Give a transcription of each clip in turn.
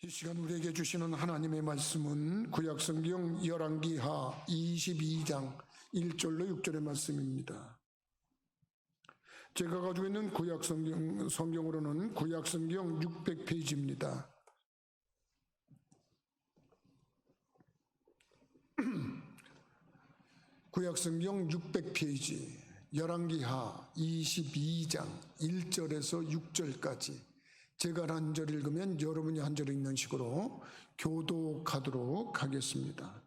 이 시간 우리에게 주시는 하나님의 말씀은 구약성경 열왕기하 22장 1절로 6절의 말씀입니다. 제가 가지고 있는 성경으로는 구약성경 600페이지입니다. 구약성경 600페이지 열왕기하 22장 1절에서 6절까지 제가 한 절 읽으면 여러분이 한 절 읽는 식으로 교독하도록 하겠습니다.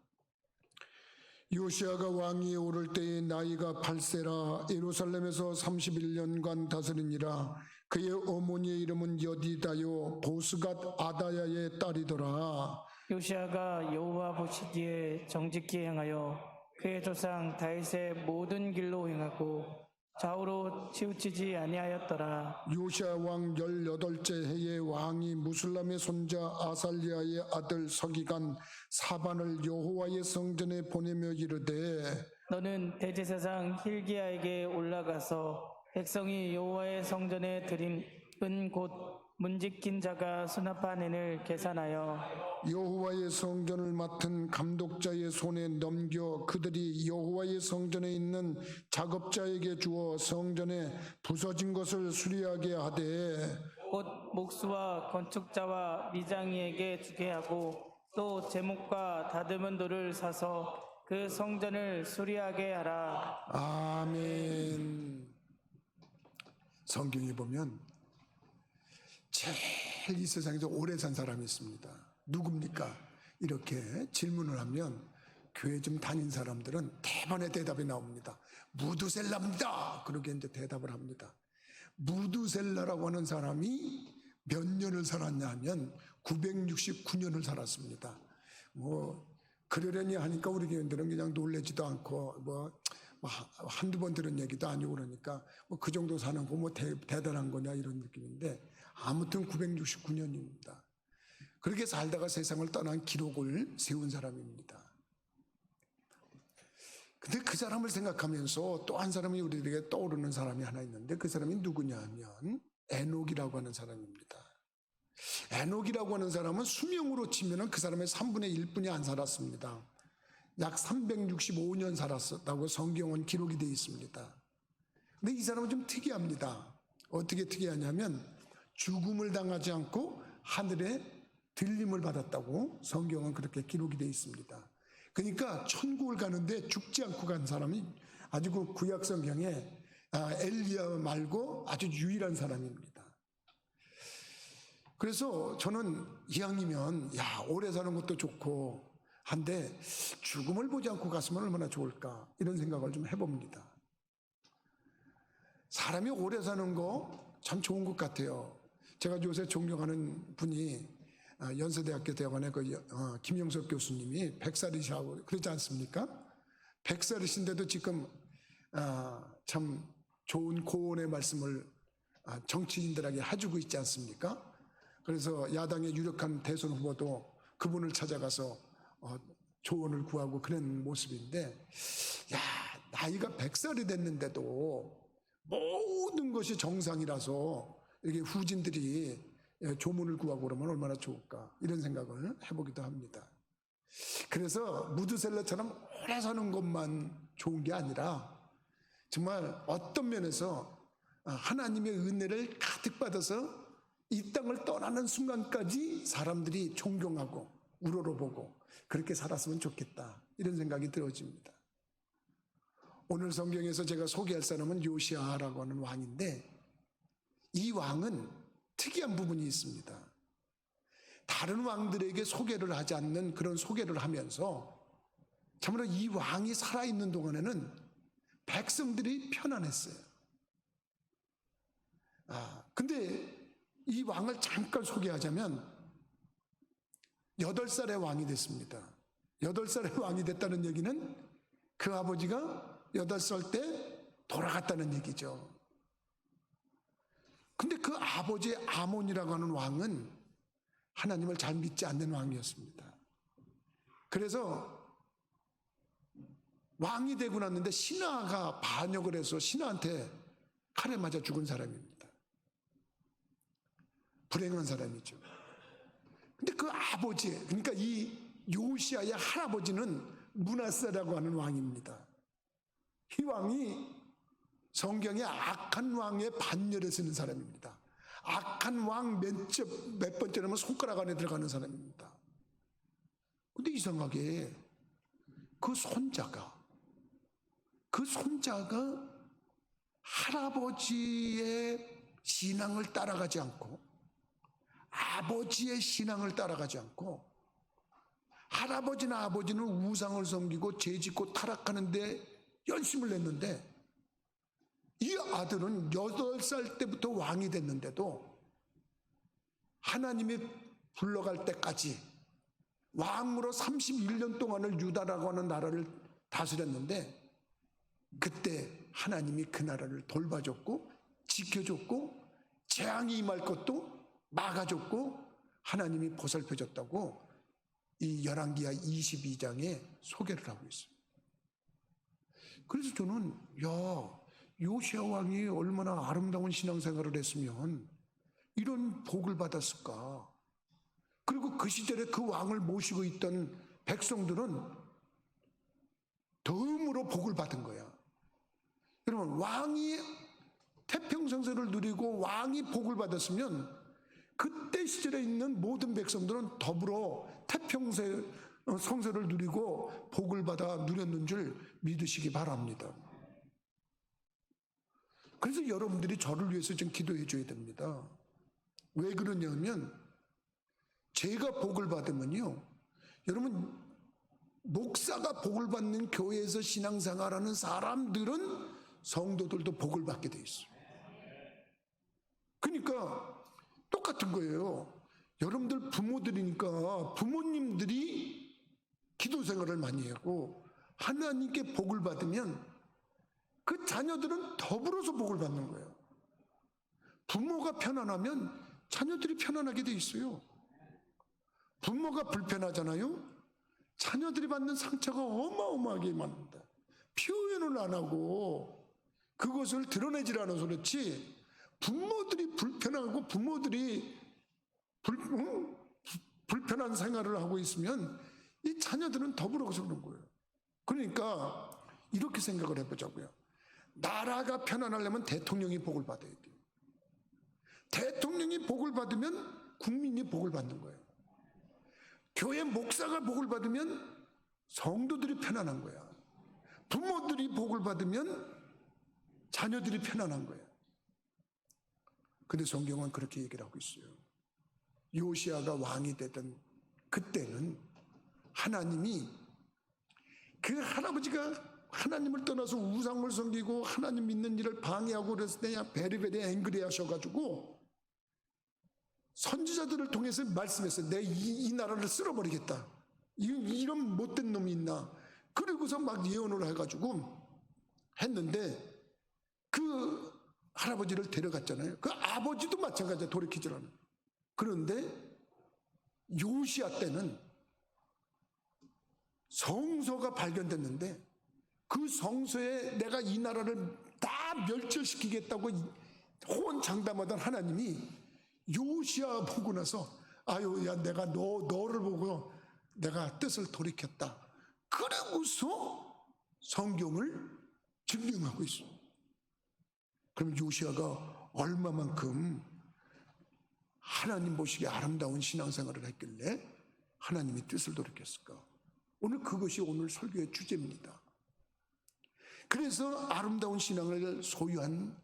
요시아가 왕위에 오를 때에 나이가 8세라 예루살렘에서 31년간 다스리니라. 그의 어머니의 이름은 여디다요 보스갓 아다야의 딸이더라. 요시아가 여호와 보시기에 정직히 행하여 그의 조상 다윗의 모든 길로 행하고 좌우로 치우치지 아니하였더라. 요시아 왕 18째 해에 왕이 무술람의 손자 아살리아의 아들 서기관 사반을 여호와의 성전에 보내며 이르되 너는 대제사장 힐기야에게 올라가서 백성이 여호와의 성전에 드린 은 곧 문지킨 자가 수납한 은을 계산하여 여호와의 성전을 맡은 감독자의 손에 넘겨 그들이 여호와의 성전에 있는 작업자에게 주어 성전에 부서진 것을 수리하게 하되 곧 목수와 건축자와 미장이에게 주게 하고 또 제목과 다듬은 돌을 사서 그 성전을 수리하게 하라. 아멘. 성경에 보면 제일 이 세상에서 오래 산 사람이 있습니다. 누굽니까? 이렇게 질문을 하면 교회 좀 다닌 사람들은 대번에 대답이 나옵니다. 무두셀라입니다. 그렇게 이제 대답을 합니다. 무두셀라라고 하는 사람이 몇 년을 살았냐 하면 969년을 살았습니다. 그러려니 하니까 우리 교인들은 그냥 놀래지도 않고 한두 번 들은 얘기도 아니고 그러니까 그 정도 사는 거 대단한 거냐 이런 느낌인데 아무튼 969년입니다. 그렇게 살다가 세상을 떠난 기록을 세운 사람입니다. 근데 그 사람을 생각하면서 또 한 사람이 우리에게 떠오르는 사람이 하나 있는데 그 사람이 누구냐 하면 에녹이라고 하는 사람입니다. 에녹이라고 하는 사람은 수명으로 치면 그 사람의 3분의 1뿐이 안 살았습니다. 약 365년 살았다고 성경은 기록이 되어 있습니다. 근데 이 사람은 좀 특이합니다. 어떻게 특이하냐면 죽음을 당하지 않고 하늘에 들림을 받았다고 성경은 그렇게 기록이 되어 있습니다. 그러니까 천국을 가는데 죽지 않고 간 사람이 아주 그 구약 성경에 엘리야 말고 아주 유일한 사람입니다. 그래서 저는 이왕이면 오래 사는 것도 좋고 한데 죽음을 보지 않고 갔으면 얼마나 좋을까 이런 생각을 좀 해봅니다. 사람이 오래 사는 거 참 좋은 것 같아요. 제가 요새 존경하는 분이 연세대학교 대학원의 김영석 교수님이 100살이시라고 그러지 않습니까? 100살이신데도 지금 참 좋은 고언의 말씀을 정치인들에게 해주고 있지 않습니까? 그래서 야당의 유력한 대선 후보도 그분을 찾아가서 조언을 구하고 그런 모습인데 나이가 100살이 됐는데도 모든 것이 정상이라서 이렇게 후진들이 조문을 구하고 그러면 얼마나 좋을까 이런 생각을 해보기도 합니다. 그래서 무드셀라처럼 오래 사는 것만 좋은 게 아니라 정말 어떤 면에서 하나님의 은혜를 가득 받아서 이 땅을 떠나는 순간까지 사람들이 존경하고 우러러보고 그렇게 살았으면 좋겠다 이런 생각이 들어집니다. 오늘 성경에서 제가 소개할 사람은 요시아라고 하는 왕인데 이 왕은 특이한 부분이 있습니다. 다른 왕들에게 소개를 하지 않는 그런 소개를 하면서 참으로 이 왕이 살아있는 동안에는 백성들이 편안했어요. 근데 이 왕을 잠깐 소개하자면 8살의 왕이 됐습니다. 8살의 왕이 됐다는 얘기는 그 아버지가 8살 때 돌아갔다는 얘기죠. 근데 그 아버지의 아몬이라고 하는 왕은 하나님을 잘 믿지 않는 왕이었습니다. 그래서 왕이 되고 났는데 신하가 반역을 해서 신하한테 칼에 맞아 죽은 사람입니다. 불행한 사람이죠. 근데 그 아버지, 그러니까 이 요시아의 할아버지는 므낫세라고 하는 왕입니다. 이 왕이 성경에 악한 왕의 반열에 서는 사람입니다. 악한 왕 몇 번째라면 손가락 안에 들어가는 사람입니다. 근데 이상하게 그 손자가 할아버지의 신앙을 따라가지 않고 아버지의 신앙을 따라가지 않고 할아버지나 아버지는 우상을 섬기고 죄짓고 타락하는데 열심을 냈는데 이 아들은 8살 때부터 왕이 됐는데도 하나님이 불러갈 때까지 왕으로 31년 동안을 유다라고 하는 나라를 다스렸는데 그때 하나님이 그 나라를 돌봐줬고 지켜줬고 재앙이 임할 것도 막아줬고 하나님이 보살펴줬다고 이 열왕기하 22장에 소개를 하고 있어요. 그래서 저는 요시야 왕이 얼마나 아름다운 신앙생활을 했으면 이런 복을 받았을까. 그리고 그 시절에 그 왕을 모시고 있던 백성들은 덤으로 복을 받은 거야. 여러분, 왕이 태평성세를 누리고 왕이 복을 받았으면 그때 시절에 있는 모든 백성들은 더불어 태평성세를 누리고 복을 받아 누렸는 줄 믿으시기 바랍니다. 그래서 여러분들이 저를 위해서 좀 기도해 줘야 됩니다. 왜 그러냐면 제가 복을 받으면요, 여러분 목사가 복을 받는 교회에서 신앙생활하는 사람들은 성도들도 복을 받게 돼 있어요. 그러니까 똑같은 거예요. 여러분들 부모들이니까 부모님들이 기도 생활을 많이 하고 하나님께 복을 받으면 그 자녀들은 더불어서 복을 받는 거예요. 부모가 편안하면 자녀들이 편안하게 돼 있어요. 부모가 불편하잖아요. 자녀들이 받는 상처가 어마어마하게 많습니다. 표현을 안 하고 그것을 드러내질 않아서 그렇지 부모들이 불편하고 부모들이 불편한 생활을 하고 있으면 이 자녀들은 더불어서 그런 거예요. 그러니까 이렇게 생각을 해보자고요. 나라가 편안하려면 대통령이 복을 받아야 돼요. 대통령이 복을 받으면 국민이 복을 받는 거예요. 교회 목사가 복을 받으면 성도들이 편안한 거야. 부모들이 복을 받으면 자녀들이 편안한 거야. 근데 성경은 그렇게 얘기를 하고 있어요. 요시아가 왕이 되던 그때는 하나님이 그 할아버지가 하나님을 떠나서 우상을 섬기고 하나님 믿는 일을 방해하고 그랬을 때 그냥 베리베리 앵그리 하셔가지고 선지자들을 통해서 말씀했어요. 내 이 나라를 쓸어버리겠다. 이런 못된 놈이 있나. 그리고서 막 예언을 해가지고 했는데 그 할아버지를 데려갔잖아요. 그 아버지도 마찬가지야. 돌이키질 않아요. 그런데 요시야 때는 성서가 발견됐는데 그 성서에 내가 이 나라를 다 멸절시키겠다고 호언장담하던 하나님이 요시야 보고 나서 아유 야 내가 너를 보고 내가 뜻을 돌이켰다. 그러고서 성경을 증명하고 있어요. 그럼 요시야가 얼마만큼 하나님 보시기에 아름다운 신앙생활을 했길래 하나님이 뜻을 돌이켰을까? 오늘 그것이 오늘 설교의 주제입니다. 그래서 아름다운 신앙을 소유한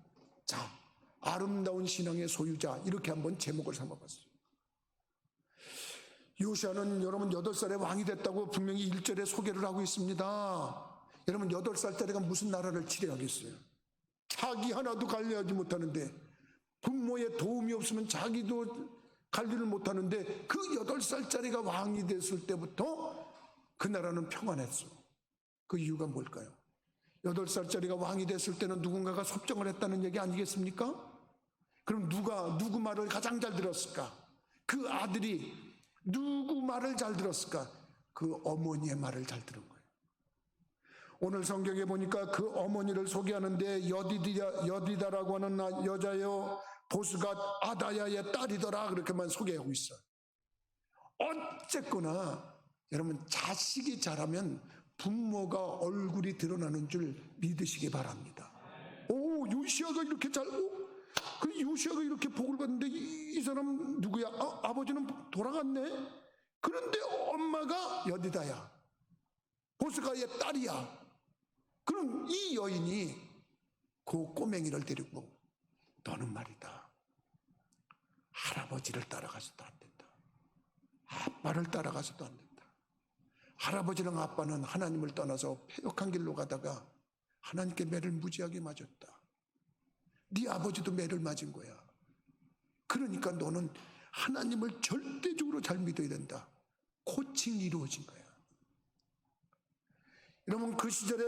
자, 아름다운 신앙의 소유자, 이렇게 한번 제목을 삼아봤어요. 요시아는 여러분 8살에 왕이 됐다고 분명히 1절에 소개를 하고 있습니다. 여러분 8살짜리가 무슨 나라를 치려하겠어요? 자기 하나도 관리하지 못하는데, 부모의 도움이 없으면 자기도 관리를 못하는데 그 8살짜리가 왕이 됐을 때부터 그 나라는 평안했어. 그 이유가 뭘까요? 8살짜리가 왕이 됐을 때는 누군가가 섭정을 했다는 얘기 아니겠습니까? 그럼 누구 말을 가장 잘 들었을까? 그 아들이 누구 말을 잘 들었을까? 그 어머니의 말을 잘 들은 거예요. 오늘 성경에 보니까 그 어머니를 소개하는데 여디다라고 하는 여자여 보스가 아다야의 딸이더라, 그렇게만 소개하고 있어요. 어쨌거나 여러분, 자식이 자라면 부모가 얼굴이 드러나는 줄 믿으시기 바랍니다. 오, 요시아가 이렇게 그 요시아가 이렇게 복을 받는데 이 사람 누구야? 아버지는 돌아갔네? 그런데 엄마가 여디다야, 보스가의 딸이야. 그럼 이 여인이 그 꼬맹이를 데리고, 너는 말이다, 할아버지를 따라가서도 안 된다, 아빠를 따라가서도 안 된다. 할아버지랑 아빠는 하나님을 떠나서 패역한 길로 가다가 하나님께 매를 무지하게 맞았다. 네 아버지도 매를 맞은 거야. 그러니까 너는 하나님을 절대적으로 잘 믿어야 된다. 코칭이 이루어진 거야. 여러분, 그 시절에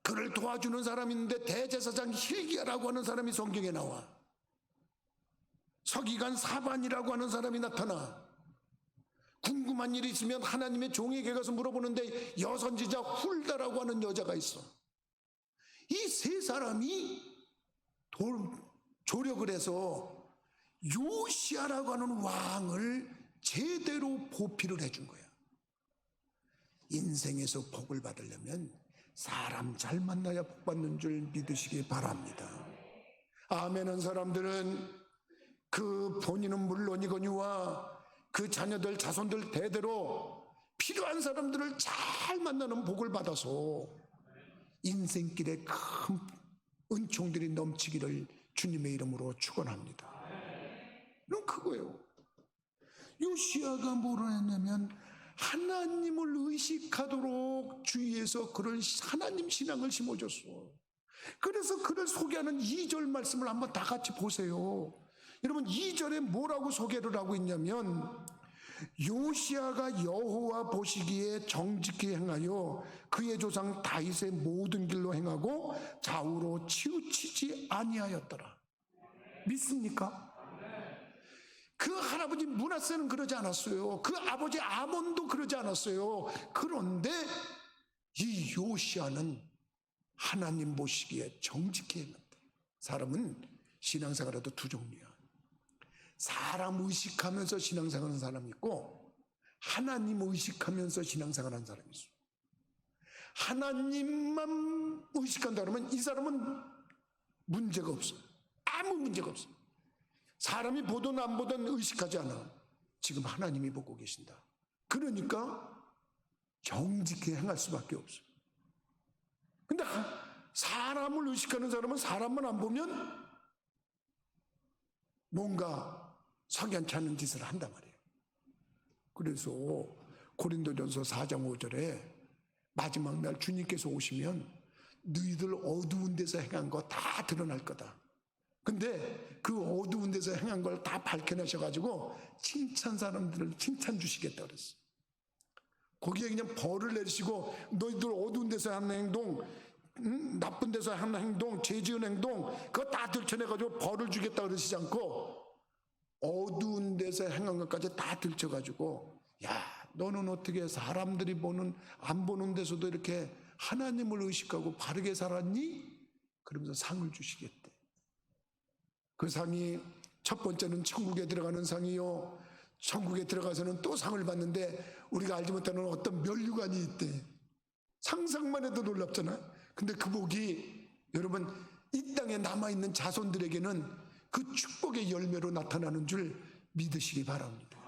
그를 도와주는 사람인데 대제사장 hil기야라고 하는 사람이 성경에 나와. 서기관 사반이라고 하는 사람이 나타나. 궁금한 일이 있으면 하나님의 종에게 가서 물어보는데 여선지자 훌다라고 하는 여자가 있어. 이 세 사람이 조력을 해서 요시아라고 하는 왕을 제대로 보필을 해준 거야. 인생에서 복을 받으려면 사람 잘 만나야 복 받는 줄 믿으시기 바랍니다. 아멘한 사람들은 그 본인은 물론이거니와 그 자녀들 자손들 대대로 필요한 사람들을 잘 만나는 복을 받아서 인생길에 큰 은총들이 넘치기를 주님의 이름으로 축원합니다. 그럼 그거예요. 요시아가 뭐라 했냐면 하나님을 의식하도록 주위에서 그를 하나님 신앙을 심어줬어. 그래서 그를 소개하는 2절 말씀을 한번 다 같이 보세요. 여러분, 2절에 뭐라고 소개를 하고 있냐면 요시아가 여호와 보시기에 정직히 행하여 그의 조상 다윗의 모든 길로 행하고 좌우로 치우치지 아니하였더라. 믿습니까? 그 할아버지 므낫세는 그러지 않았어요. 그 아버지 아몬도 그러지 않았어요. 그런데 이 요시아는 하나님 보시기에 정직히 행한다. 사람은 신앙생활에도 두 종류야. 사람 의식하면서 신앙생활하는 사람이 있고 하나님 의식하면서 신앙생활하는 사람이 있어. 하나님만 의식한다 그러면 이 사람은 문제가 없어. 아무 문제가 없어. 사람이 보든 안 보든 의식하지 않아. 지금 하나님이 보고 계신다. 그러니까 정직히 행할 수밖에 없어. 근데 사람을 의식하는 사람은 사람만 안 보면 뭔가 석연치 않은 짓을 한단 말이에요. 그래서 고린도전서 4장 5절에 마지막 날 주님께서 오시면 너희들 어두운 데서 행한 거 다 드러날 거다. 근데 그 어두운 데서 행한 걸 다 밝혀내셔가지고 칭찬 사람들을 칭찬 주시겠다 그랬어. 거기에 그냥 벌을 내리시고 너희들 어두운 데서 하는 행동, 나쁜 데서 하는 행동, 죄 지은 행동 그거 다 들춰내가지고 벌을 주겠다 그러시지 않고 어두운 데서 행한 것까지 다 들춰가지고 야, 너는 어떻게 사람들이 보는 안 보는 데서도 이렇게 하나님을 의식하고 바르게 살았니? 그러면서 상을 주시겠대. 그 상이 첫 번째는 천국에 들어가는 상이요, 천국에 들어가서는 또 상을 받는데 우리가 알지 못하는 어떤 면류관이 있대. 상상만 해도 놀랍잖아. 근데 그 복이 여러분 이 땅에 남아있는 자손들에게는 그 축복의 열매로 나타나는 줄 믿으시기 바랍니다.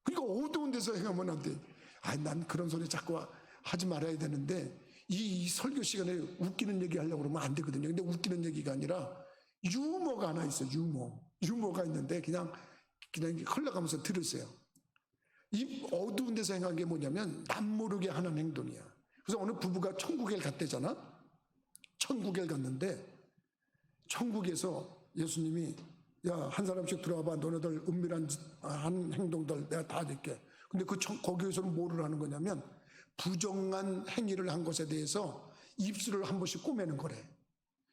그러니까 어두운 데서 행하면 안 돼. 난 그런 소리 자꾸 하지 말아야 되는데 이 설교 시간에 웃기는 얘기 하려고 그러면 안 되거든요. 근데 웃기는 얘기가 아니라 유머가 하나 있어요. 유머가 있는데 그냥 흘러가면서 들으세요. 이 어두운 데서 행한 게 뭐냐면 남모르게 하는 행동이야. 그래서 어느 부부가 천국에 갔대잖아. 천국에 갔는데 천국에서 예수님이 야, 한 사람씩 들어와봐. 너네들 은밀한 한 행동들 내가 다 줄게. 근데 거기에서는 뭐를 하는 거냐면 부정한 행위를 한 것에 대해서 입술을 한 번씩 꼬매는 거래.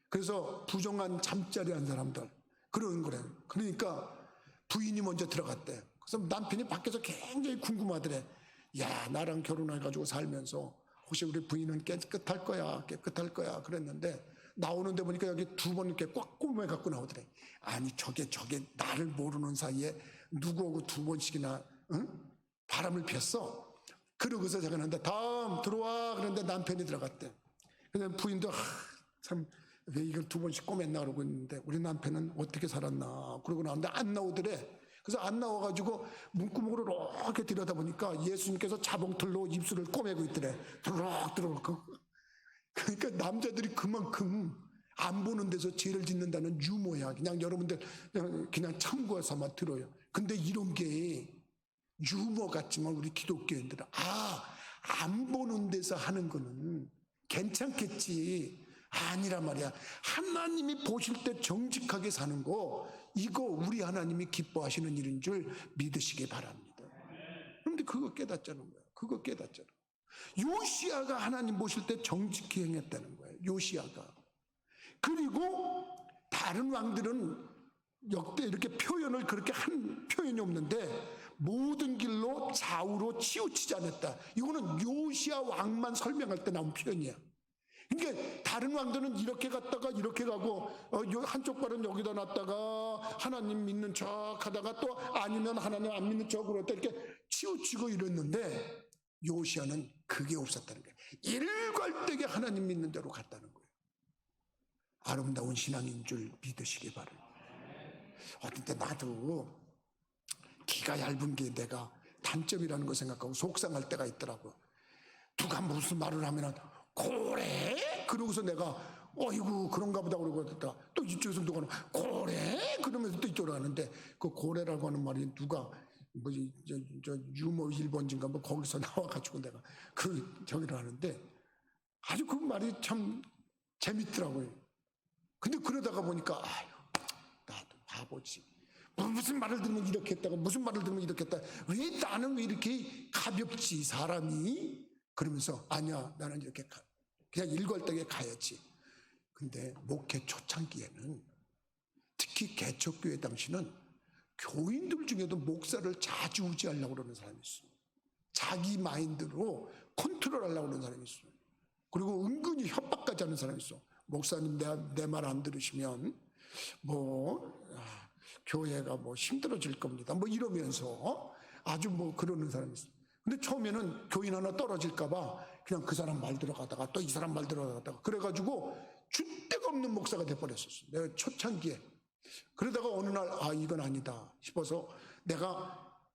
그래서 부정한 잠자리 한 사람들 그런 거래. 그러니까 부인이 먼저 들어갔대. 그래서 남편이 밖에서 굉장히 궁금하더래. 야, 나랑 결혼해가지고 살면서 혹시 우리 부인은 깨끗할 거야 그랬는데 나오는데 보니까 여기 두 번 이렇게 꽉 꼬매 갖고 나오더래. 아니 저게 나를 모르는 사이에 누구하고 두 번씩이나 바람을 폈어. 그러고서 제가 하는데 다음 들어와 그런데 남편이 들어갔대. 그래서 부인도 참 왜 이걸 두 번씩 꼬맸나 그러고 있는데 우리 남편은 어떻게 살았나 그러고 나왔는데 안 나오더래. 그래서 안 나와가지고 문구멍으로 이렇게 들여다보니까 예수님께서 자봉틀로 입술을 꼬매고 있더래. 드럭드럭. 그러니까 남자들이 그만큼 안 보는 데서 죄를 짓는다는 유머야. 그냥 여러분들 그냥 참고 삼아 들어요. 근데 이런 게 유머 같지만 우리 기독교인들은 안 보는 데서 하는 거는 괜찮겠지. 아니란 말이야. 하나님이 보실 때 정직하게 사는 거 이거 우리 하나님이 기뻐하시는 일인 줄 믿으시기 바랍니다. 그런데 그거 깨닫자는 거야. 그거 깨닫잖아. 요시야가 하나님 보실 때 정직히 행했다는 거예요. 요시야가. 그리고 다른 왕들은 역대 이렇게 표현을 그렇게 한 표현이 없는데 모든 길로 좌우로 치우치지 않았다. 이거는 요시야 왕만 설명할 때 나온 표현이야. 그러니까 다른 왕들은 이렇게 갔다가 이렇게 가고 한쪽 발은 여기다 놨다가 하나님 믿는 척 하다가 또 아니면 하나님 안 믿는 척으로 이렇게 치우치고 이랬는데 요시야는 그게 없었다는 거예요. 일괄되게 하나님 믿는 대로 갔다는 거예요. 아름다운 신앙인 줄 믿으시기 바랍니다. 어떤 때 나도 기가 얇은 게 내가 단점이라는 거 생각하고 속상할 때가 있더라고. 누가 무슨 말을 하면은 고래? 그러고서 내가 어이구 그런가 보다 그러고 또 이쪽에서 누가 고래? 그러면서 또 이쪽으로 가는데 그 고래라고 하는 말이 누가 뭐지 저 유머 1번지인가 뭐 거기서 나와가지고 내가 그 저기를 하는데 아주 그 말이 참 재밌더라고요. 근데 그러다가 보니까 나도 바보지. 무슨 말을 들으면 이렇게 했다가 무슨 말을 들으면 이렇게 했다. 왜 나는 왜 이렇게 가볍지 사람이? 그러면서 아니야 나는 이렇게 그냥 일괄되게 가야지. 근데 목회 초창기에는 특히 개척교회 당시는 교인들 중에도 목사를 좌지우지하려고 그러는 사람이 있어요. 자기 마인드로 컨트롤하려고 그러는 사람이 있어요. 그리고 은근히 협박까지 하는 사람이 있어. 목사님 내 말 안 들으시면 교회가 힘들어질 겁니다. 이러면서 아주 그러는 사람이 있어요. 근데 처음에는 교인 하나 떨어질까봐 그냥 그 사람 말 들어가다가 또 이 사람 말 들어가다가 그래가지고 줏대가 없는 목사가 돼버렸었어. 내가 초창기에. 그러다가 어느 날 이건 아니다 싶어서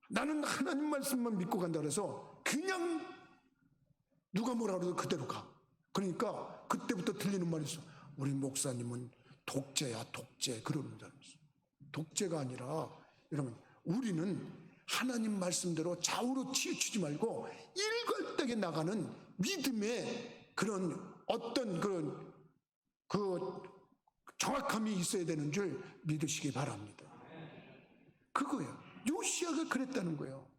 나는 하나님 말씀만 믿고 간다 그래서 그냥 누가 뭐라 그래도 그대로 가. 그러니까 그때부터 들리는 말이 있어. 우리 목사님은 독재야 독재 그러는 사람이 있어. 독재가 아니라 여러분 우리는 하나님 말씀대로 좌우로 치우치지 말고 일괄되게 나가는 믿음의 그런 어떤 그 정확함이 있어야 되는 줄 믿으시기 바랍니다. 그거예요. 요시야가 그랬다는 거예요.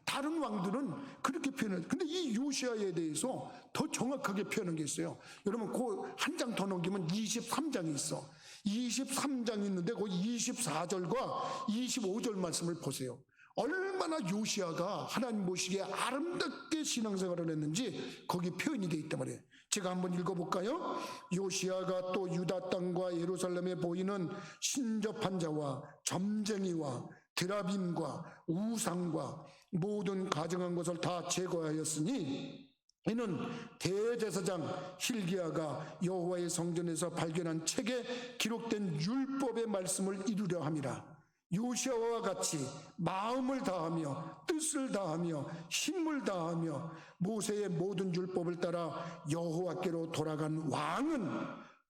다른 왕들은 그렇게 표현해요. 근데 이 요시야에 대해서 더 정확하게 표현한 게 있어요. 여러분 그 한 장 더 넘기면 23장이 있어. 23장이 있는데 그 24절과 25절 말씀을 보세요. 얼마나 요시야가 하나님 보시기에 아름답게 신앙생활을 했는지 거기 표현이 되어 있단 말이에요. 제가 한번 읽어볼까요? 요시야가 또 유다 땅과 예루살렘에 보이는 신접한 자와 점쟁이와 드라빔과 우상과 모든 가증한 것을 다 제거하였으니 이는 대제사장 hil기야가 여호와의 성전에서 발견한 책에 기록된 율법의 말씀을 이루려 함이라. 요시야와 같이 마음을 다하며 뜻을 다하며 힘을 다하며 모세의 모든 율법을 따라 여호와께로 돌아간 왕은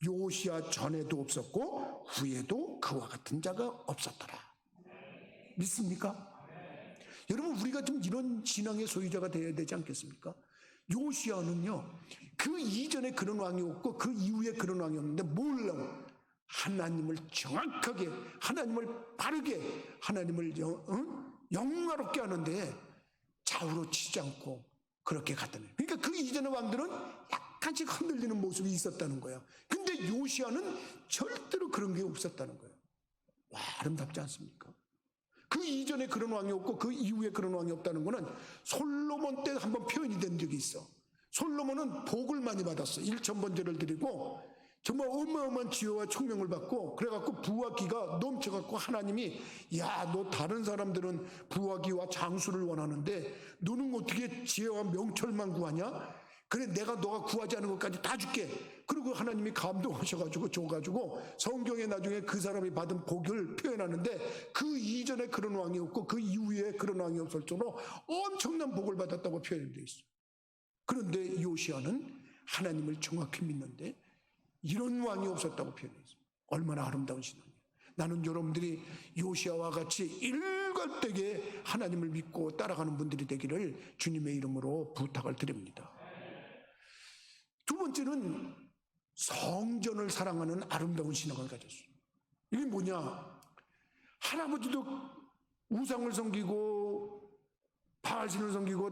요시야 전에도 없었고 후에도 그와 같은 자가 없었더라. 믿습니까? 여러분 우리가 좀 이런 신앙의 소유자가 되어야 되지 않겠습니까? 요시야는요 그 이전에 그런 왕이 없고 그 이후에 그런 왕이 없는데 몰라요. 하나님을 정확하게 하나님을 바르게 하나님을 영화롭게 하는데 좌우로 치지 않고 그렇게 갔다는 거예요. 그러니까 그 이전의 왕들은 약간씩 흔들리는 모습이 있었다는 거예요. 근데 요시야는 절대로 그런 게 없었다는 거예요. 와, 아름답지 않습니까? 그 이전에 그런 왕이 없고 그 이후에 그런 왕이 없다는 거는 솔로몬 때 한번 표현이 된 적이 있어. 솔로몬은 복을 많이 받았어. 1000번제를 드리고 정말 어마어마한 지혜와 총명을 받고 그래갖고 부와 기가 넘쳐갖고 하나님이 야, 너 다른 사람들은 부와 기와 장수를 원하는데 너는 어떻게 지혜와 명철만 구하냐? 그래, 내가 너가 구하지 않은 것까지 다 줄게. 그리고 하나님이 감동하셔가지고 줘가지고 성경에 나중에 그 사람이 받은 복을 표현하는데 그 이전에 그런 왕이 없고 그 이후에 그런 왕이 없을 정도로 엄청난 복을 받았다고 표현되어 있어요. 그런데 요시아는 하나님을 정확히 믿는데 이런 왕이 없었다고 표현했어요. 얼마나 아름다운 신앙이에요. 나는 여러분들이 요시아와 같이 일관되게 하나님을 믿고 따라가는 분들이 되기를 주님의 이름으로 부탁을 드립니다. 두 번째는 성전을 사랑하는 아름다운 신앙을 가졌어요. 이게 뭐냐? 할아버지도 우상을 섬기고 바알신을 섬기고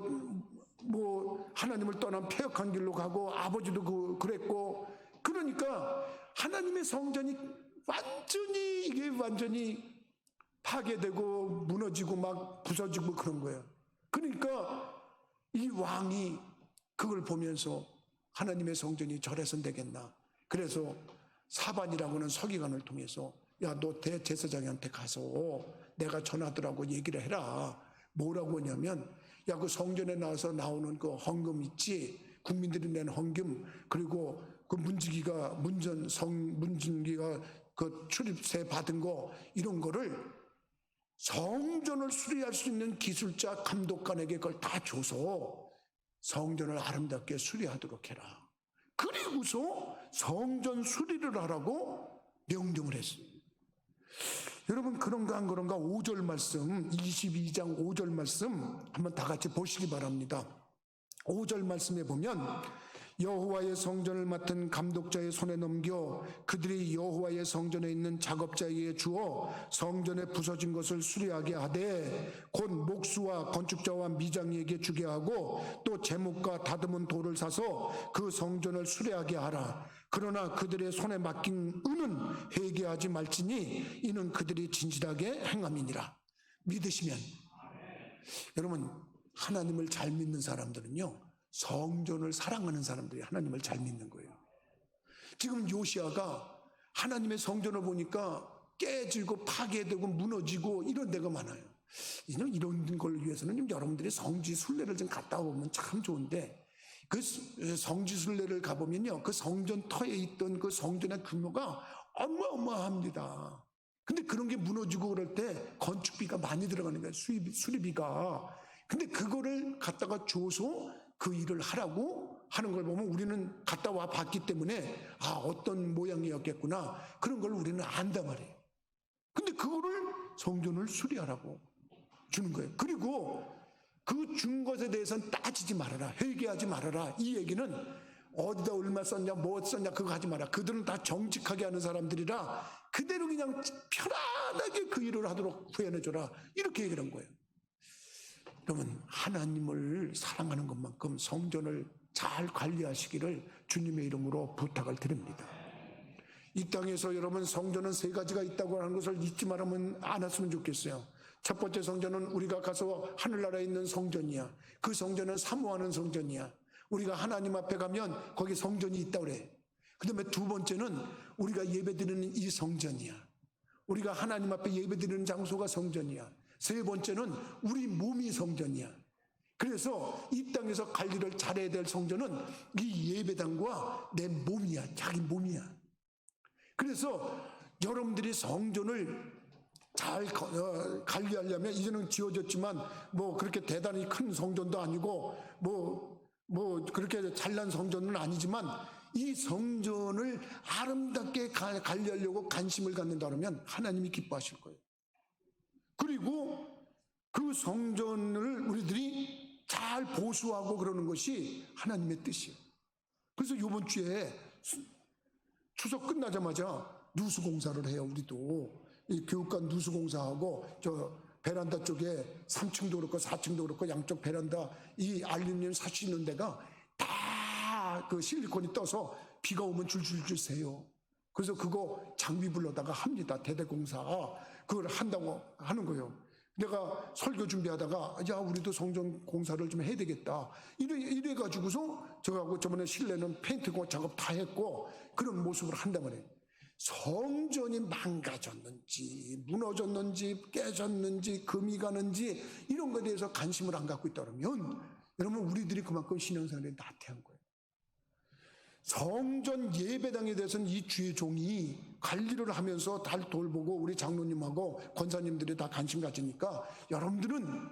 뭐 하나님을 떠난 패역한 길로 가고 아버지도 그랬고, 그러니까 하나님의 성전이 완전히 파괴되고 무너지고 막 부서지고 그런 거예요. 그러니까 이 왕이 그걸 보면서 하나님의 성전이 저래선 되겠나. 그래서 사반이라고 하는 서기관을 통해서 야, 너 대제사장한테 가서 내가 전하더라고 얘기를 해라. 뭐라고 하냐면 야, 그 성전에 나와서 나오는 그 헌금 있지, 국민들이 낸 헌금, 그리고 그 문지기가 그 출입세 받은 거, 이런 거를 성전을 수리할 수 있는 기술자 감독관에게 그걸 다 줘서 성전을 아름답게 수리하도록 해라. 그리고서 성전 수리를 하라고 명령을 했어요. 여러분, 그런가 안 그런가 5절 말씀, 22장 5절 말씀 한번 다 같이 보시기 바랍니다. 5절 말씀에 보면 여호와의 성전을 맡은 감독자의 손에 넘겨 그들이 여호와의 성전에 있는 작업자에게 주어 성전에 부서진 것을 수리하게 하되 곧 목수와 건축자와 미장이에게 주게 하고 또 제목과 다듬은 돌을 사서 그 성전을 수리하게 하라. 그러나 그들의 손에 맡긴 은은 회개하지 말지니 이는 그들이 진실하게 행함이니라. 믿으시면 여러분, 하나님을 잘 믿는 사람들은요, 성전을 사랑하는 사람들이 하나님을 잘 믿는 거예요. 지금 요시아가 하나님의 성전을 보니까 깨지고 파괴되고 무너지고 이런 데가 많아요. 이런 걸 위해서는 여러분들이 성지 순례를 좀 갔다 오면 참 좋은데, 그 성지 순례를 가보면요, 그 성전 터에 있던 그 성전의 규모가 어마어마합니다. 근데 그런 게 무너지고 그럴 때 건축비가 많이 들어가는 거예요. 수리비가. 근데 그거를 갖다가 줘서 그 일을 하라고 하는 걸 보면 우리는 갔다 와 봤기 때문에 아, 어떤 모양이었겠구나, 그런 걸 우리는 안단 말이에요. 근데 그거를 성전을 수리하라고 주는 거예요. 그리고 그 준 것에 대해서는 따지지 말아라, 회개하지 말아라. 이 얘기는 어디다 얼마 썼냐 뭐 썼냐 그거 하지 마라. 그들은 다 정직하게 하는 사람들이라 그대로 그냥 편안하게 그 일을 하도록 구현해줘라, 이렇게 얘기를 한 거예요. 여러분, 하나님을 사랑하는 것만큼 성전을 잘 관리하시기를 주님의 이름으로 부탁을 드립니다. 이 땅에서 여러분, 성전은 세 가지가 있다고 하는 것을 잊지 말으면 않았으면 좋겠어요. 첫 번째 성전은 우리가 가서 하늘나라에 있는 성전이야. 그 성전은 사모하는 성전이야. 우리가 하나님 앞에 가면 거기 성전이 있다고 그래. 그 다음에 두 번째는 우리가 예배드리는 이 성전이야. 우리가 하나님 앞에 예배드리는 장소가 성전이야. 세 번째는 우리 몸이 성전이야. 그래서 이 땅에서 관리를 잘해야 될 성전은 이 예배당과 내 몸이야. 자기 몸이야. 그래서 여러분들이 성전을 잘 관리하려면, 이제는 지어졌지만 뭐 그렇게 대단히 큰 성전도 아니고 뭐 그렇게 잘난 성전은 아니지만 이 성전을 아름답게 관리하려고 관심을 갖는다 그러면 하나님이 기뻐하실 거예요. 그리고 그 성전을 우리들이 잘 보수하고 그러는 것이 하나님의 뜻이에요. 그래서 이번 주에 추석 끝나자마자 누수공사를 해요. 우리도 이 교육관 누수공사하고 저 베란다 쪽에 3층도 그렇고 4층도 그렇고 양쪽 베란다 이 알루미늄 살 수 있는 데가 다 그 실리콘이 떠서 비가 오면 줄줄줄 새요. 그래서 그거 장비 불러다가 합니다. 대대공사 그걸 한다고 하는 거예요. 내가 설교 준비하다가 야 우리도 성전 공사를 좀 해야 되겠다 이래 가지고서 저하고 저번에 실내는 페인트 작업 다 했고 그런 모습을 한단 말이에요. 성전이 망가졌는지 무너졌는지 깨졌는지 금이 가는지 이런 것에 대해서 관심을 안 갖고 있다 그러면 여러분 우리들이 그만큼 신앙생활에 나태한 거예요. 성전 예배당에 대해서는 이 주의 종이 관리를 하면서 달 돌보고 우리 장로님하고 권사님들이 다 관심 가지니까 여러분들은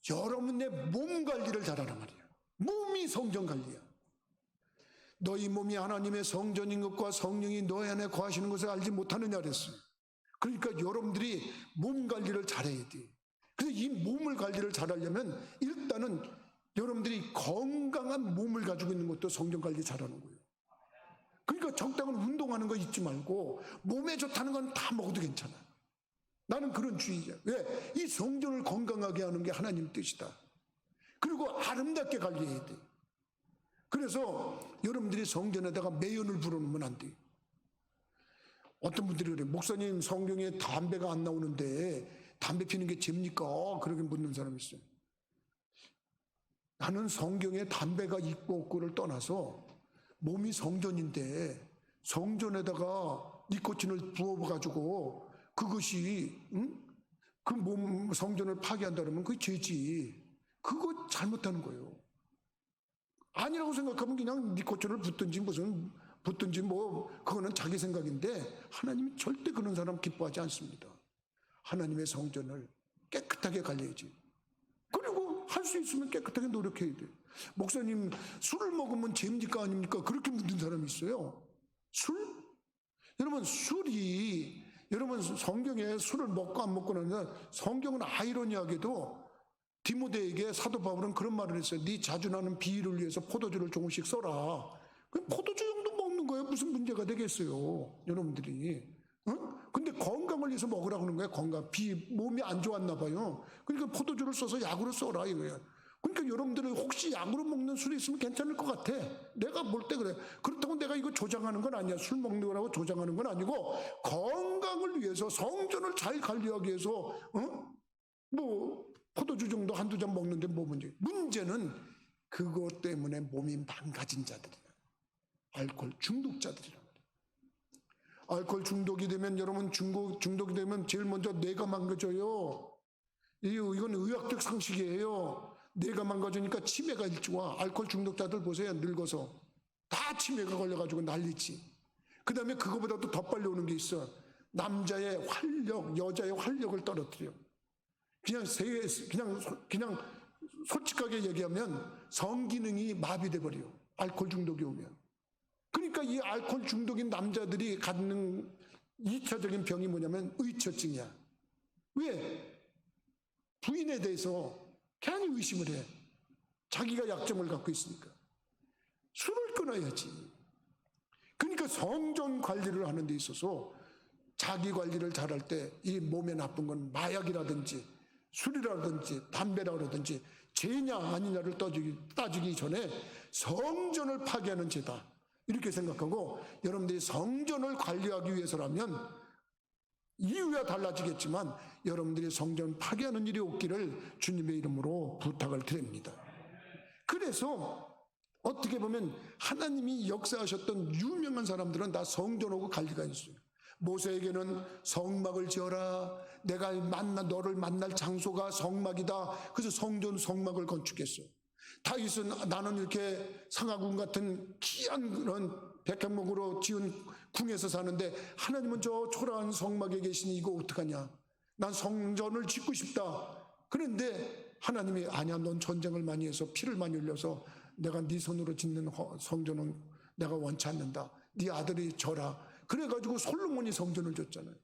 여러분의 몸 관리를 잘하란 말이에요. 몸이 성전 관리야. 너희 몸이 하나님의 성전인 것과 성령이 너희 안에 거하시는 것을 알지 못하느냐 그랬어요. 그러니까 여러분들이 몸 관리를 잘해야 돼. 그래서 이 몸을 관리를 잘하려면 일단은 여러분들이 건강한 몸을 가지고 있는 것도 성전 관리 잘하는 거예요. 그러니까 적당한 운동하는 거 잊지 말고 몸에 좋다는 건 다 먹어도 괜찮아. 나는 그런 주의자. 왜? 이 성전을 건강하게 하는 게 하나님 뜻이다. 그리고 아름답게 관리해야 돼. 그래서 여러분들이 성전에다가 매연을 불어넣으면 안 돼요. 어떤 분들이 그래요. 목사님 성경에 담배가 안 나오는데 담배 피는 게 죄입니까? 그렇게 묻는 사람이 있어요. 나는 성경에 담배가 있고 없고를 떠나서 몸이 성전인데 성전에다가 니코틴을 부어가지고 그것이 그 몸 성전을 파괴한다 그러면 그게 죄지. 그거 잘못하는 거예요. 아니라고 생각하면 그냥 니코틴을 붓든지 뭐 그거는 자기 생각인데 하나님이 절대 그런 사람 기뻐하지 않습니다. 하나님의 성전을 깨끗하게 관리해야지. 그리고 할 수 있으면 깨끗하게 노력해야 돼요. 목사님 술을 먹으면 죄입니까 아닙니까? 그렇게 묻는 사람이 있어요. 술? 여러분 술이 여러분 성경에 술을 먹고 안 먹고 나는 성경은 아이러니하게도 디모데에게 사도 바울은 그런 말을 했어요. 네 자주 나는 비위를 위해서 포도주를 조금씩 써라. 그럼 포도주 정도 먹는 거예요. 무슨 문제가 되겠어요. 여러분들이. 근데 건강을 위해서 먹으라고 하는 거예요. 건강. 몸이 안 좋았나 봐요. 그러니까 포도주를 써서 약으로 써라 이거예요. 그러니까 여러분들은 혹시 약으로 먹는 술이 있으면 괜찮을 것 같아. 내가 볼 때 그래. 그렇다고 내가 이거 조장하는 건 아니야. 술 먹는 거라고 조장하는 건 아니고 건강을 위해서 성전을 잘 관리하기 위해서 뭐 포도주 정도 한두 잔 먹는데 뭐 문제. 문제는 그것 때문에 몸이 망가진 자들이야. 알코올 중독자들이란 말이야. 알코올 중독이 되면 여러분 중독이 되면 제일 먼저 뇌가 망가져요. 이건 의학적 상식이에요. 뇌가 망가지니까 치매가 일찍 와. 알코올 중독자들 보세요. 늙어서 다 치매가 걸려가지고 난리지. 그 다음에 그거보다도 더 빨리 오는 게 있어. 남자의 활력, 여자의 활력을 떨어뜨려. 그냥 솔직하게 얘기하면 성기능이 마비돼 버려요. 알코올 중독이 오면. 그러니까 이 알코올 중독인 남자들이 갖는 2차적인 병이 뭐냐면 의처증이야. 왜? 부인에 대해서 괜히 의심을 해. 자기가 약점을 갖고 있으니까. 술을 끊어야지. 그러니까 성전 관리를 하는 데 있어서 자기 관리를 잘할 때 이 몸에 나쁜 건 마약이라든지 술이라든지 담배라든지 죄냐 아니냐를 따지기 전에 성전을 파괴하는 죄다. 이렇게 생각하고 여러분들이 성전을 관리하기 위해서라면 이유야 달라지겠지만 여러분들이 성전 파괴하는 일이 없기를 주님의 이름으로 부탁을 드립니다. 그래서 어떻게 보면 하나님이 역사하셨던 유명한 사람들은 다 성전하고 관리가 있어요. 모세에게는 성막을 지어라. 내가 너를 만날 장소가 성막이다. 그래서 성막을 건축했어. 다윗은 나는 이렇게 상하궁 같은 귀한 그런 백향목으로 지은 궁에서 사는데 하나님은 저 초라한 성막에 계시니 이거 어떡하냐. 난 성전을 짓고 싶다. 그런데 하나님이 아니야. 넌 전쟁을 많이 해서 피를 많이 흘려서 내가 네 손으로 짓는 성전은 내가 원치 않는다. 네 아들이 져라. 그래가지고 솔로몬이 성전을 줬잖아요.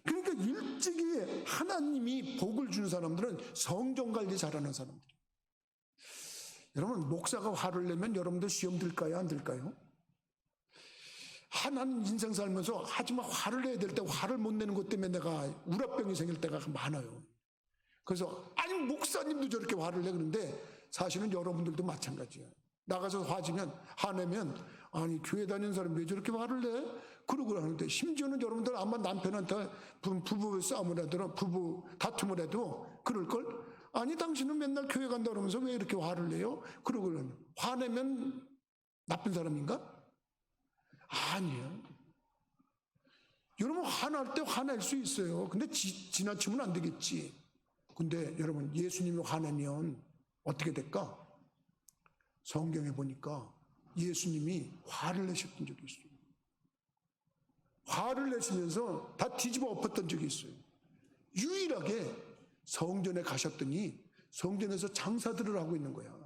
그러니까 일찍이 하나님이 복을 주는 사람들은 성전 관리 잘하는 사람들. 여러분 목사가 화를 내면 여러분들 시험 들까요? 안 들까요? 하나님 인생 살면서 하지만 화를 내야 될 때 화를 못 내는 것 때문에 내가 우라병이 생길 때가 많아요. 그래서 아니 목사님도 저렇게 화를 내 그러는데 사실은 여러분들도 마찬가지예요. 나가서 화내면 아니 교회 다니는 사람이 왜 저렇게 화를 내? 그러고 하는데, 심지어는 여러분들 아마 남편한테 부부 싸움을 하더라, 부부 다툼을 해도 그럴걸? 아니 당신은 맨날 교회 간다 그러면서 왜 이렇게 화를 내요? 그러고 화내면 나쁜 사람인가? 아니에요. 여러분 화날 때 화낼 수 있어요. 근데 지나치면 안 되겠지. 근데 여러분 예수님이 화내면 어떻게 될까? 성경에 보니까 예수님이 화를 내셨던 적이 있어요. 화를 내시면서 다 뒤집어 엎었던 적이 있어요. 유일하게 성전에 가셨더니 성전에서 장사들을 하고 있는 거야.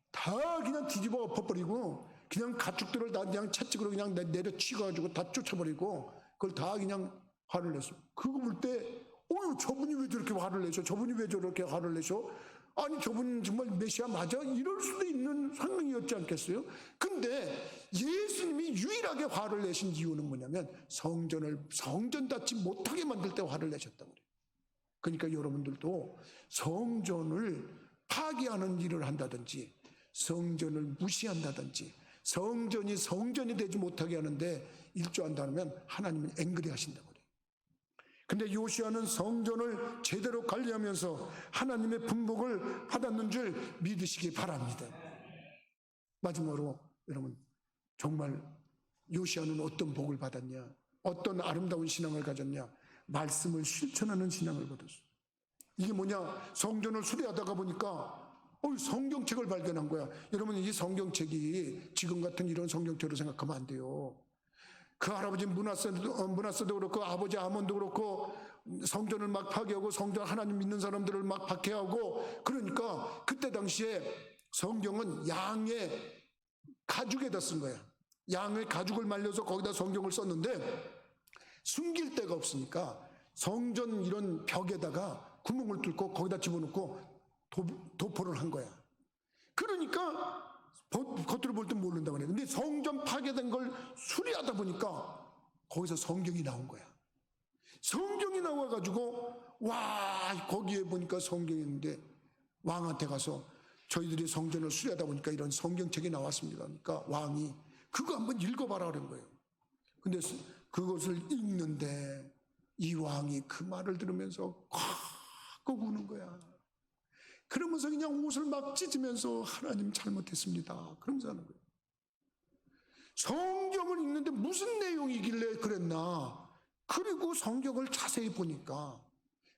다 그냥 뒤집어 엎어버리고 그냥 가축들을 다 그냥 채찍으로 그냥 내려치가지고 다 쫓아버리고 그걸 다 그냥 화를 냈어. 그거 볼 때 어휴 저분이 왜 저렇게 화를 내셔? 저분이 왜 저렇게 화를 내셔? 아니 저분 정말 메시아 맞아? 이럴 수도 있는 상황이었지 않겠어요? 근데 예수님이 유일하게 화를 내신 이유는 뭐냐면 성전답지 못하게 만들 때 화를 내셨다고 그래요. 그러니까 여러분들도 성전을 파괴하는 일을 한다든지 성전을 무시한다든지 성전이 되지 못하게 하는데 일조한다면 하나님은 앵그리 하신다고 그래요. 근데 요시아는 성전을 제대로 관리하면서 하나님의 분복을 받았는 줄 믿으시기 바랍니다. 마지막으로 여러분 정말 요시아는 어떤 복을 받았냐? 어떤 아름다운 신앙을 가졌냐? 말씀을 실천하는 신앙을 거뒀어요. 이게 뭐냐? 성전을 수리하다가 보니까 성경책을 발견한 거야. 여러분 이 성경책이 지금 같은 이런 성경책으로 생각하면 안 돼요. 그 할아버지 문하세도 그렇고 아버지 아몬도 그렇고 성전을 막 파괴하고 성전 하나님 믿는 사람들을 막 박해하고 그러니까 그때 당시에 성경은 양의 가죽에다 쓴 거야. 양의 가죽을 말려서 거기다 성경을 썼는데 숨길 데가 없으니까 성전 이런 벽에다가 구멍을 뚫고 거기다 집어넣고 도포를 한 거야. 그러니까 겉으로 볼 땐 모른다고 그래. 근데 성전 파괴된 걸 수리하다 보니까 거기서 성경이 나온 거야. 성경이 나와가지고 와 거기에 보니까 성경이 있는데 왕한테 가서 저희들이 성전을 수리하다 보니까 이런 성경책이 나왔습니다. 그러니까 왕이 그거 한번 읽어봐라 그런 거예요. 근데 그것을 읽는데 이 왕이 그 말을 들으면서 콱 우는 거야. 그러면서 그냥 옷을 막 찢으면서 하나님 잘못했습니다. 그러면서 하는 거예요. 성경을 읽는데 무슨 내용이길래 그랬나? 그리고 성경을 자세히 보니까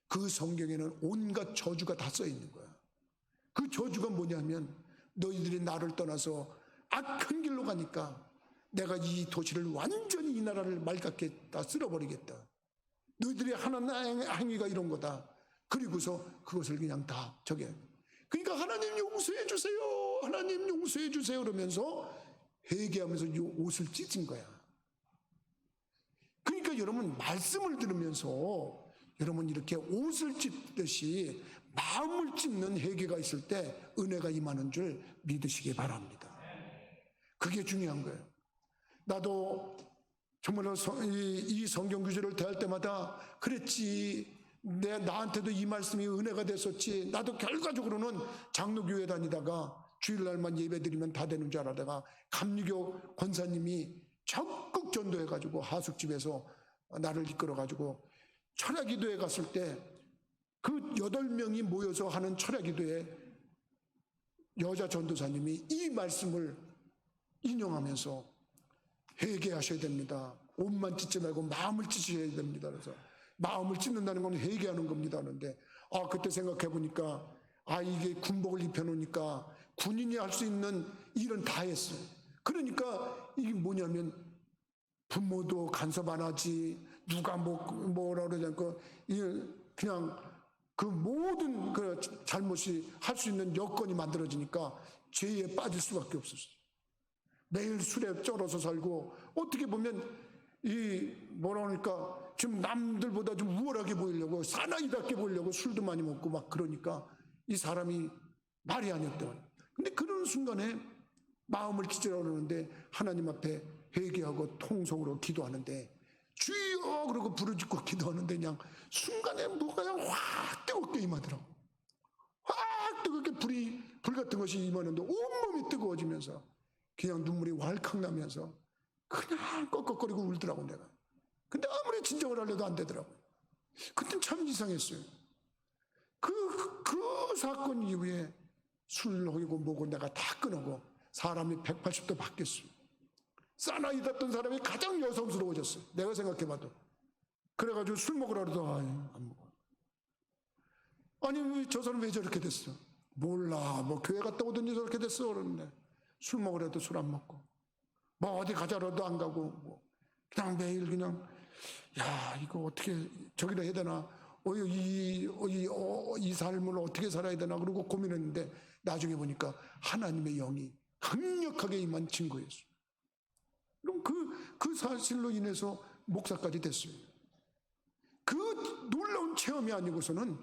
그 성경에는 온갖 저주가 다 써 있는 거야. 그 저주가 뭐냐면 너희들이 나를 떠나서 악한 길로 가니까 내가 이 도시를 완전히 이 나라를 맑게 다 쓸어버리겠다. 너희들이 하는 행위가 이런 거다. 그리고서 그것을 그냥 다 저게. 그러니까 하나님 용서해 주세요. 하나님 용서해 주세요. 그러면서 회개하면서 이 옷을 찢은 거야. 그러니까 여러분 말씀을 들으면서 여러분 이렇게 옷을 찢듯이 마음을 찢는 회개가 있을 때 은혜가 임하는 줄 믿으시기 바랍니다. 그게 중요한 거예요. 나도 정말로 이 성경 구절을 대할 때마다 그랬지. 나한테도 이 말씀이 은혜가 됐었지. 나도 결과적으로는 장로교회 다니다가 주일날만 예배드리면 다 되는 줄 알았다가 감리교 권사님이 적극 전도해가지고 하숙집에서 나를 이끌어가지고 철야기도에 갔을 때 그 8명이 모여서 하는 철야기도에 여자 전도사님이 이 말씀을 인용하면서 회개하셔야 됩니다. 옷만 찢지 말고 마음을 찢으셔야 됩니다. 그래서 마음을 찢는다는 건 회개하는 겁니다 하는데 그때 생각해 보니까 이게 군복을 입혀놓으니까 군인이 할 수 있는 일은 다 했어요. 그러니까 이게 뭐냐면 부모도 간섭 안 하지, 누가 뭐라 그러지 않고 그냥 그 모든 그 잘못이 할 수 있는 여건이 만들어지니까 죄에 빠질 수밖에 없었어요. 매일 술에 쩔어서 살고 어떻게 보면 뭐라 그러니까 좀 남들보다 좀 우월하게 보이려고 사나이답게 보이려고 술도 많이 먹고 막 그러니까 이 사람이 말이 아니었다. 근데 그런 순간에 마음을 찢으라고 그러는데 하나님 앞에 회개하고 통성으로 기도하는데 주여 그러고 부르짖고 기도하는데 그냥 순간에 뭐가 그냥 확 뜨겁게 임하더라고. 확 뜨겁게 불 같은 것이 임하는데 온몸이 뜨거워지면서 그냥 눈물이 왈칵 나면서 그냥 꺽꺽거리고 울더라고 내가. 근데 아무리 진정을 하려도 안 되더라고요. 그땐 참 이상했어요. 그 사건 이후에 술 먹이고 뭐고 내가 다 끊고 사람이 180도 바뀌었어요. 사나이 뒀던 사람이 가장 여성스러워졌어요. 내가 생각해봐도. 그래가지고 술 먹으라 그래도 안 먹어. 아니 저 사람 왜 저렇게 됐어? 몰라. 뭐 교회 갔다 오더니 저렇게 됐어. 그러는데 술 먹으라도 술 안 먹고 뭐 어디 가자라도 안 가고 뭐 그냥 매일 그냥 야 이거 어떻게 저기다 해야 되나 이 삶을 어떻게 살아야 되나 그러고 고민했는데 나중에 보니까 하나님의 영이 강력하게 임한 친구였어요. 그럼 그 사실로 인해서 목사까지 됐어요. 그 놀라운 체험이 아니고서는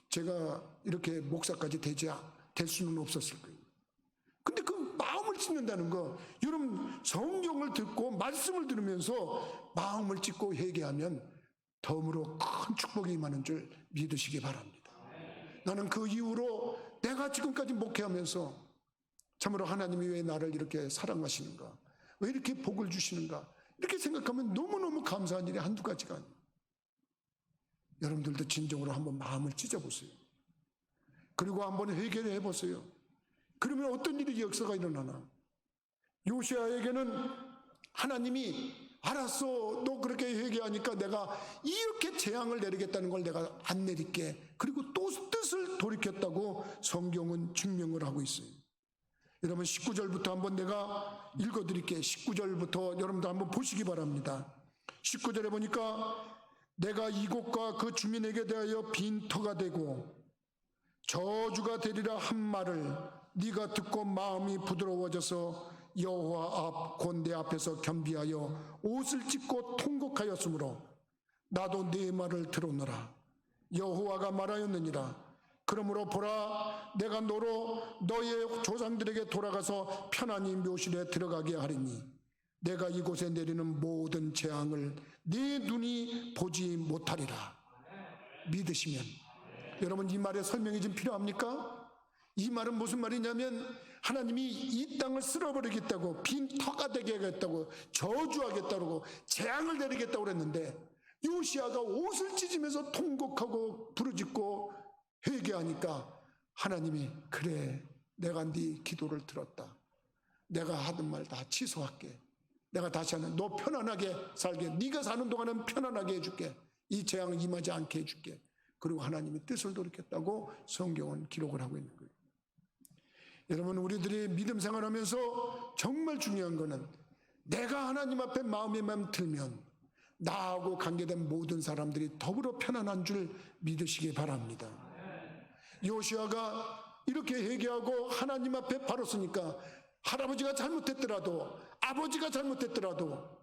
제가 이렇게 목사까지 될 수는 없었을 거예요. 근데 그 마음을 찢는다는 거, 여러분 성경을 듣고 말씀을 들으면서 마음을 찢고 회개하면 덤으로 큰 축복이 임하는 줄 믿으시기 바랍니다. 나는 그 이후로 내가 지금까지 목회하면서 참으로 하나님이 왜 나를 이렇게 사랑하시는가, 왜 이렇게 복을 주시는가 이렇게 생각하면 너무너무 감사한 일이 한두 가지가 아니에요. 여러분들도 진정으로 한번 마음을 찢어보세요. 그리고 한번 회개를 해보세요. 그러면 어떤 일이 역사가 일어나나. 요시아에게는 하나님이 알았어 너 그렇게 회개하니까 내가 이렇게 재앙을 내리겠다는 걸 내가 안 내릴게, 그리고 또 뜻을 돌이켰다고 성경은 증명을 하고 있어요. 여러분 19절부터 한번 내가 읽어드릴게요. 19절부터 여러분도 한번 보시기 바랍니다. 19절에 보니까 내가 이곳과 그 주민에게 대하여 빈터가 되고 저주가 되리라 한 말을 네가 듣고 마음이 부드러워져서 여호와 앞 곧 내 앞에서 겸비하여 옷을 찢고 통곡하였으므로 나도 네 말을 들었노라. 여호와가 말하였느니라. 그러므로 보라 내가 너의 조상들에게 돌아가서 편안히 묘실에 들어가게 하리니 내가 이곳에 내리는 모든 재앙을 네 눈이 보지 못하리라. 믿으시면. 여러분 이 말에 설명이 좀 필요합니까? 이 말은 무슨 말이냐면 하나님이 이 땅을 쓸어버리겠다고, 빈터가 되게 하겠다고, 저주하겠다고, 재앙을 내리겠다고 그랬는데 요시아가 옷을 찢으면서 통곡하고 부르짖고 회개하니까 하나님이 그래 내가 네 기도를 들었다. 내가 하던 말 다 취소할게. 내가 다시 하는 너 편안하게 살게. 네가 사는 동안은 편안하게 해줄게. 이 재앙 임하지 않게 해줄게. 그리고 하나님이 뜻을 돌이켰다고 성경은 기록을 하고 있는 거예요. 여러분 우리들이 믿음 생활하면서 정말 중요한 거는 내가 하나님 앞에 마음에만 들면 나하고 관계된 모든 사람들이 더불어 편안한 줄 믿으시기 바랍니다. 요시아가 이렇게 회개하고 하나님 앞에 바로 서니까 할아버지가 잘못했더라도 아버지가 잘못했더라도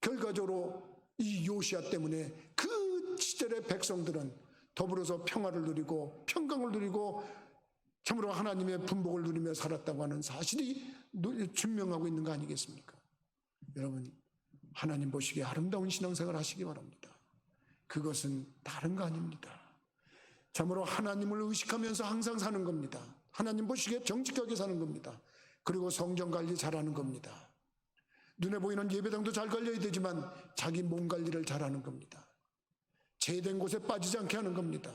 결과적으로 이 요시아 때문에 그 시절의 백성들은 더불어서 평화를 누리고 평강을 누리고 참으로 하나님의 분복을 누리며 살았다고 하는 사실이 증명하고 있는 거 아니겠습니까? 여러분 하나님 보시기에 아름다운 신앙생활 하시기 바랍니다. 그것은 다른 거 아닙니다. 참으로 하나님을 의식하면서 항상 사는 겁니다. 하나님 보시기에 정직하게 사는 겁니다. 그리고 성경 관리 잘하는 겁니다. 눈에 보이는 예배당도 잘 관리해야 되지만 자기 몸 관리를 잘하는 겁니다. 제된 곳에 빠지지 않게 하는 겁니다.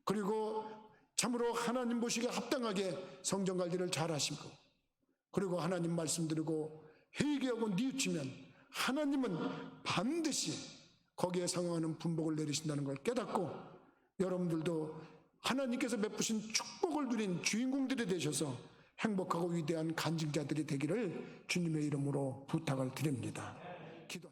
그리고 참으로 하나님 보시기에 합당하게 성경 관리를 잘 하시고, 그리고 하나님 말씀 드리고 회개하고 뉘우치면 하나님은 반드시 거기에 상응하는 분복을 내리신다는 걸 깨닫고 여러분들도 하나님께서 베푸신 축복을 누린 주인공들이 되셔서 행복하고 위대한 간증자들이 되기를 주님의 이름으로 부탁을 드립니다.